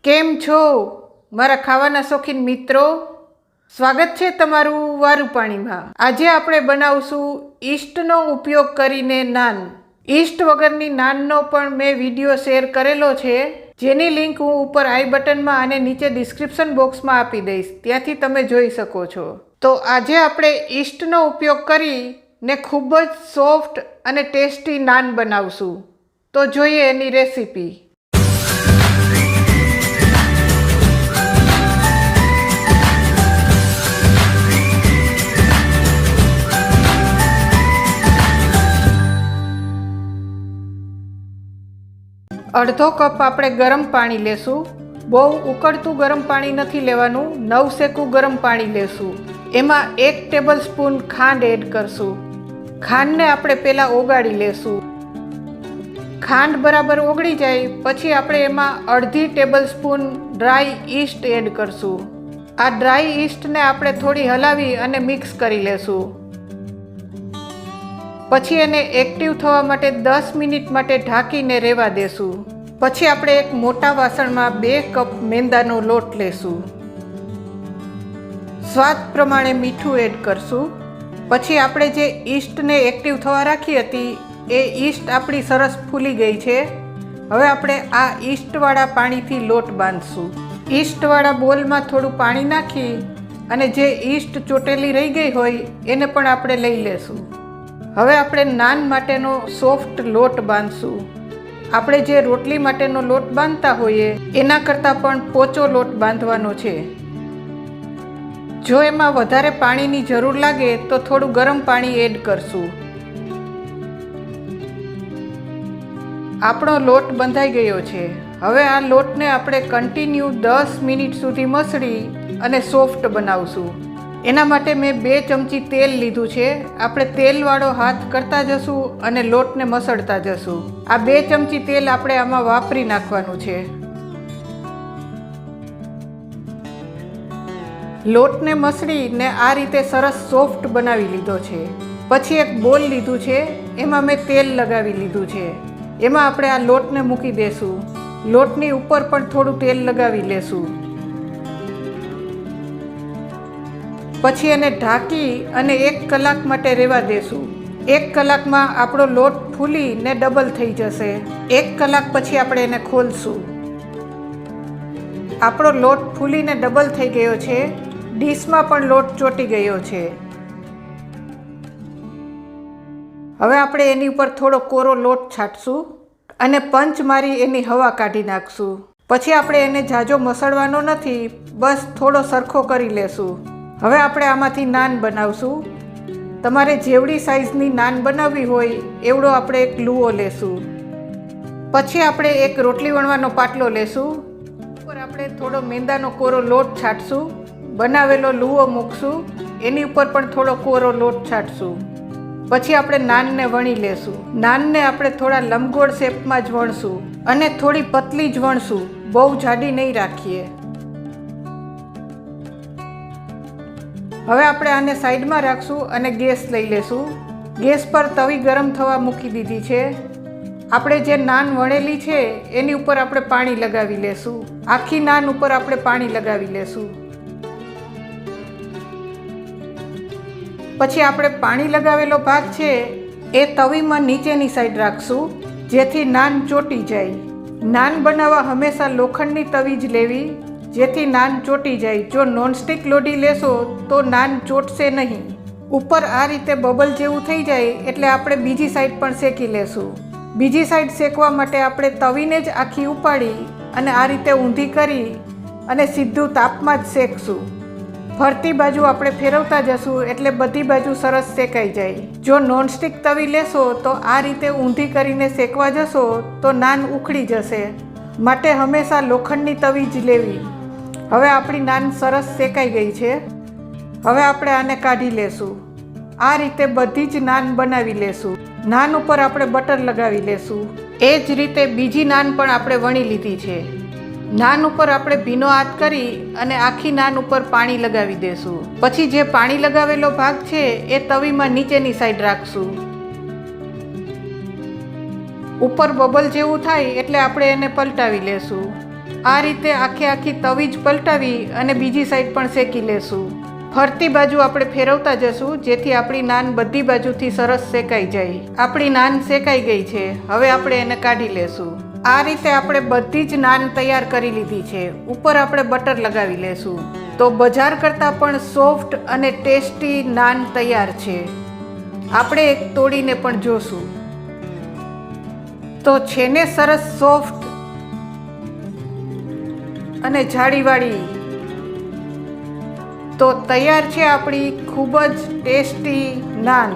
કેમ છો મારા ખાવાના શોખીન મિત્રો? સ્વાગત છે તમારું વારું પાણીમાં। આજે આપણે બનાવશું ઈસ્ટનો ઉપયોગ કરીને નાન। ઈસ્ટ વગરની નાનનો પણ મેં વિડીયો શેર કરેલો છે, જેની લિંક હું ઉપર આઈ બટનમાં અને નીચે ડિસ્ક્રિપ્શન બોક્સમાં આપી દઈશ, ત્યાંથી તમે જોઈ શકો છો। તો આજે આપણે ઈસ્ટનો ઉપયોગ કરીને ખૂબ જ સોફ્ટ અને ટેસ્ટી નાન બનાવશું। તો જોઈએ એની રેસીપી। અડધો કપ આપણે ગરમ પાણી લેશું। બહુ ઉકળતું ગરમ પાણી નથી લેવાનું, નવસેકું ગરમ પાણી લેશું। એમાં 1 ટેબલ સ્પૂન ખાંડ એડ કરશું। ખાંડને આપણે પહેલાં ઓગાળી લેશું। ખાંડ બરાબર ઓગળી જાય પછી આપણે એમાં અડધી tablespoon dry yeast add કરશું। આ ડ્રાય ઈસ્ટને આપણે થોડી હલાવી અને મિક્સ કરી લેશું। પછી એને એક્ટિવ થવા માટે 10 મિનિટ માટે ઢાંકીને રહેવા દેશું। પછી આપણે એક મોટા વાસણમાં 2 કપ મેંદાનો લોટ લેશું। સ્વાદ પ્રમાણે મીઠું એડ કરશું। પછી આપણે જે ઈસ્ટને એક્ટિવ થવા રાખી હતી એ ઈસ્ટ આપણી સરસ ફૂલી ગઈ છે। હવે આપણે આ ઈસ્ટવાળા પાણીથી લોટ બાંધશું। ઈસ્ટવાળા બોલમાં થોડું પાણી નાખી અને જે ઈસ્ટ ચોટેલી રહી ગઈ હોય એને પણ આપણે લઈ લેશું। હવે આપણે નાન માટેનો સોફ્ટ લોટ બાંધશું। આપણે જે રોટલી માટેનો લોટ બાંધતા હોઈએ એના કરતાં પણ પોચો લોટ બાંધવાનો છે। જો એમાં વધારે પાણીની જરૂર લાગે તો થોડું ગરમ પાણી એડ કરશું। આપણો લોટ બંધાઈ ગયો છે। હવે આ લોટને આપણે કન્ટિન્યુ 10 મિનિટ સુધી મસળી અને સોફ્ટ બનાવશું। એના માટે મેં 2 ચમચી તેલ લીધું છે। આપણે તેલવાળો હાથ કરતા જશું અને લોટને મસળતા જશું। આ 2 ચમચી તેલ આપણે આમાં વાપરી નાખવાનું છે। લોટને મસળીને આ રીતે સરસ સોફ્ટ બનાવી લીધો છે। પછી એક બોલ લીધું છે, એમાં મેં તેલ લગાવી લીધું છે। એમાં આપણે આ લોટને મૂકી દેશું। લોટની ઉપર પણ થોડું તેલ લગાવી લેશું। પછી એને ઢાંકી અને 1 કલાક માટે રહેવા દેશું। 1 કલાકમાં આપણો લોટ ફૂલીને ડબલ થઈ જશે। 1 કલાક પછી આપણે એને ખોલશું। આપણો લોટ ફૂલીને ડબલ થઈ ગયો છે। ડીશમાં પણ લોટ ચોંટી ગયો છે। હવે આપણે એની ઉપર થોડો કોરો લોટ છાંટશું અને પંચ મારી એની હવા કાઢી નાખશું। પછી આપણે એને ઝાઝો મસળવાનો નથી, બસ થોડો સરખો કરી લેશું। હવે આપણે આમાંથી નાન બનાવશું। તમારે જેવડી સાઇઝની નાન બનાવવી હોય એવડો આપણે એક લુઓ લેશું। પછી આપણે એક રોટલી વણવાનો પાટલો લેશું। ઉપર આપણે થોડો મેંદાનો કોરો લોટ છાંટશું। બનાવેલો લુઓ મૂકશું, એની ઉપર પણ થોડો કોરો લોટ છાંટશું। પછી આપણે નાનને વણી લેશું। નાનને આપણે થોડા લંબગોળ શેપમાં જ વણશું અને થોડી પતલી જ વણશું, બહુ જાડી નહીં રાખીએ। હવે આપણે આને સાઈડમાં રાખશું અને ગેસ લઈ લેશું। ગેસ પર તવી ગરમ થવા મૂકી દીધી છે। આપણે જે નાન વણેલી છે એની ઉપર આપણે પાણી લગાવી લેશું। આખી નાન ઉપર આપણે પાણી લગાવી લેશું। પછી આપણે પાણી લગાવેલો ભાગ છે એ તવીમાં નીચેની સાઈડ રાખશું, જેથી નાન ચોંટી જાય। નાન બનાવવા હંમેશા લોખંડની તવી જ લેવી, જેથી નાન ચોંટી જાય। જો નોનસ્ટિક લોઢી લેશો તો નાન ચોંટશે નહીં। ઉપર આ રીતે બબલ જેવું થઈ જાય એટલે આપણે બીજી સાઈડ પણ શેકી લેશું। બીજી સાઈડ શેકવા માટે આપણે તવીને જ આખી ઉપાડી અને આ રીતે ઊંધી કરી અને સીધું તાપમાં જ શેકશું। ફરતી બાજુ આપણે ફેરવતા જશું એટલે બધી બાજુ સરસ શેકાઈ જાય। જો નોનસ્ટિક તવી લેશો તો આ રીતે ઊંધી કરીને શેકવા જશો તો નાન ઉખડી જશે, માટે હંમેશા લોખંડની તવી જ લેવી। હવે આપણી નાન સરસ શેકાઈ ગઈ છે। હવે આપણે આને કાઢી લેશું। આ રીતે બધી જ નાન બનાવી લેશું। નાન ઉપર આપણે બટર લગાવી લેશું। એ જ રીતે બીજી નાન પણ આપણે વણી લીધી છે। નાન ઉપર આપણે ભીનો હાથ કરી અને આખી નાન ઉપર પાણી લગાવી દેશું। પછી જે પાણી લગાવેલો ભાગ છે એ તવીમાં નીચેની સાઈડ રાખશું। ઉપર બબલ જેવું થાય એટલે આપણે એને પલટાવી લેશું। આ રીતે આખી તવી જ પલટાવી અને બીજી સાઈડ પણ શેકી લેશું. ફરતી બાજુ આપણે ફેરવતા જશું જેથી આપણી નાન બધી બાજુથી સરસ શેકાઈ જાય. આપણી નાન શેકાઈ ગઈ છે. હવે આપણે એને કાઢી લેશું. આ રીતે આપણે બધી જ નાન તૈયાર કરી લીધી છે. ઉપર આપણે બટર લગાવી લેશું. તો બજાર કરતાં પણ સોફ્ટ અને ટેસ્ટી નાન તૈયાર છે. આપણે એક તોડીને પણ જોશું. તો છે ને સરસ સોફ્ટ અને જાળીવાળી. તો તૈયાર છે આપણી ખૂબ જ ટેસ્ટી નાન.